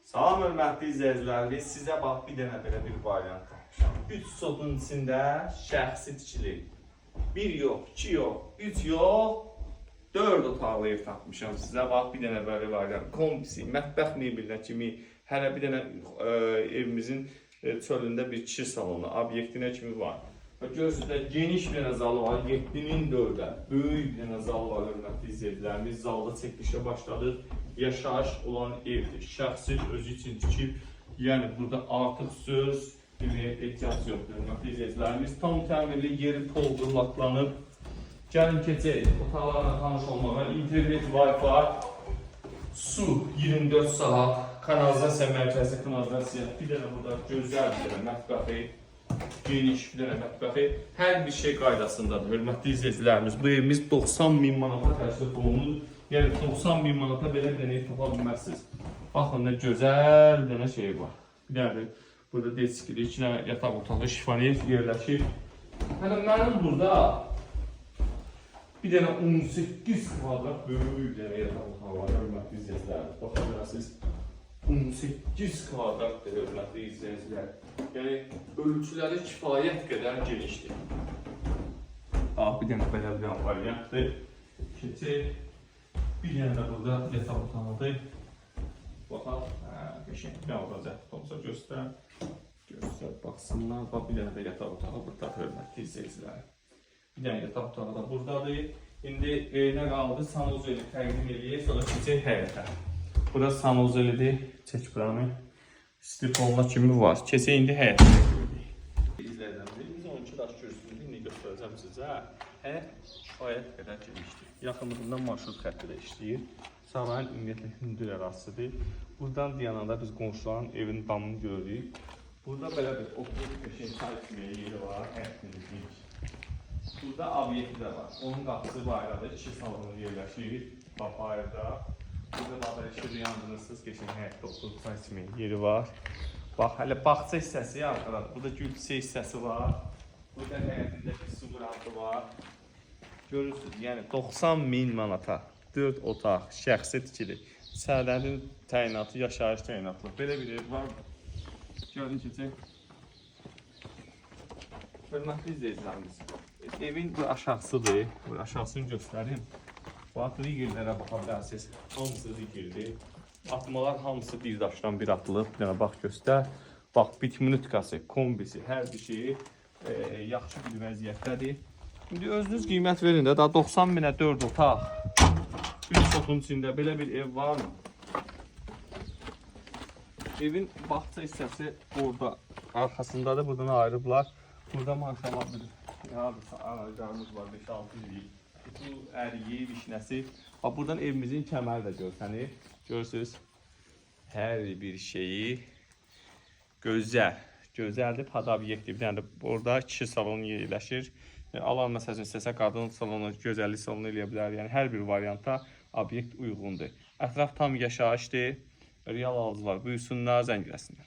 Salam hörmətli izləyicilərimiz, sizə bax bir dənə belə bir variant tapmışam. 3 sotun içində şəxsi tikili. 1 yox, 2 yox, 3 yox, 4 otaqlı ev tapmışam. Sizə bax bir dənə belə variant. Kompliksi, mətbəx mebelinə kimi, hələ bir dənə evimizin çölündə bir kişi salonu, obyektinə kimi var. Görürsünüz, geniş bir dənə zalı var, 7-nin 4-ə. Böyük bir dənə zalı var hörmətli izləyicilərimiz. Zalda çəkilişə başladıq. Yaşayış olan evdir. Şəxsi özü üçün tikib, yəni burada artıq söz deməyə ehtiyac yoxdur hörmətli izləyicilərimiz. Tam təmirli yeri poldurlaqlanıb. Gəlin keçək otaqlarla tanış olmağa. İnternet, Wi-Fi, su 24 saat, kanalizasiya mərkəzi, kanalizasiya. Bir dənə burada gözəl bir dənə mətbəxi, geniş bir dənə mətbəxi. Hər bir şey qaydasındadır hörmətli izləyicilərimiz. Bu evimiz 90.000 manata təklif olunur. Yəni 90.000 manata belə bir dənə ev tapa bilməzsiniz. Baxın nə gözəl bir dənə şey var. Bir dənə burada deskili, 2 dənə yataq otağı, şifonyer yerləşir. Hələ mənim burada bir dənə 18 kvadrat böyük bir dənə yataq otağı var hörmətli izləyicilərimiz. Baxın görəsiniz 18 kvadratdır hörmətli izləyicilər. Yəni ölçüləri kifayət qədər genişdir. Bir dənə belə bir variantdır. Keçək. Bir dənə də burada yataq otağıdır. Baxaq, qəşəng bir alacaq olsa göstər. Göstər, baxsınlar. Bax, bir dənə də yataq otağı burada hörmətli izləyicilər. Bir dənə yataq otağı da buradadır. İndi nə qaldı? Sanuzeli təqdim edək, sonra keçək həyətə. Burada sanuzelidir. Çək buranı. Stifonla kimi var. Keçək indi həyətə. İzləyicilərimiz, biz 12 daş görsünüz. İndi göstərəcəm sizə. Həyət kifayət qədər genişdir. Yaxınlığından marşrut xətti də işləyir. Sarayın ümumiyyətlə hündür ərazisidir. Buradan dayananda biz qonşuların evinin damını görürük. Burada belə bir oturub qəşəng çay içməyə yeri var, həyətlik. Burada obyekti də var. Onun qapısı bayradır, 2 salonu yerləşir. Bax bayırda. Burada da belə işığı yandırırsınız, qəşəng həyətdə oturub çay içməyə yeri var. Bax, hələ bağça hissəsi arxadadır. Burada gül çiçək hissəsi var. Burada həyətində bir su qırantı var. Görürsünüz, yəni 90.000 manata 4 otaq, şəxsi tikili, sərlərin təyinatı, yaşayış təyinatı. Belə bir ev var. Gəlin keçək. Hörmətli izləyicilərimiz, evin bu aşağısıdır. Bu aşağısını göstərim. Bax, rigirlərə baxa bilərsiniz. Hamısı rigirdir. Atmalar hamısı bir daşdan bir atılıb. Bir dənə bax göstər. Bax, bitminutkası, kombisi, hər bir şeyi yaxşı bir vəziyyətdədir. İndi özünüz qiymət verin də, daha 90.000-ə 4 otaq, 3 sotun içində belə bir ev var mı? Evin bağça hissəsi orada, arxasındadır, buradan ayırıblar. Burada maşallah bir ağaclarımız var, 5-6 illik. Bu əriyi, vişnəsi. Buradan evimizin kəməri də görsənir. Görürsünüz, hər bir şeyi gözəl, gözəldir, pad obyektiv. Bir dənə də orada 2 salon yerləşir. Alan məsələn istəsə qadın salonu, gözəllik salonu eləyə bilər. Yəni hər bir varianta obyekt uyğundur. Ətraf tam yaşayışdır. Real alıcılar buyursunlar, zəng eləsinlər.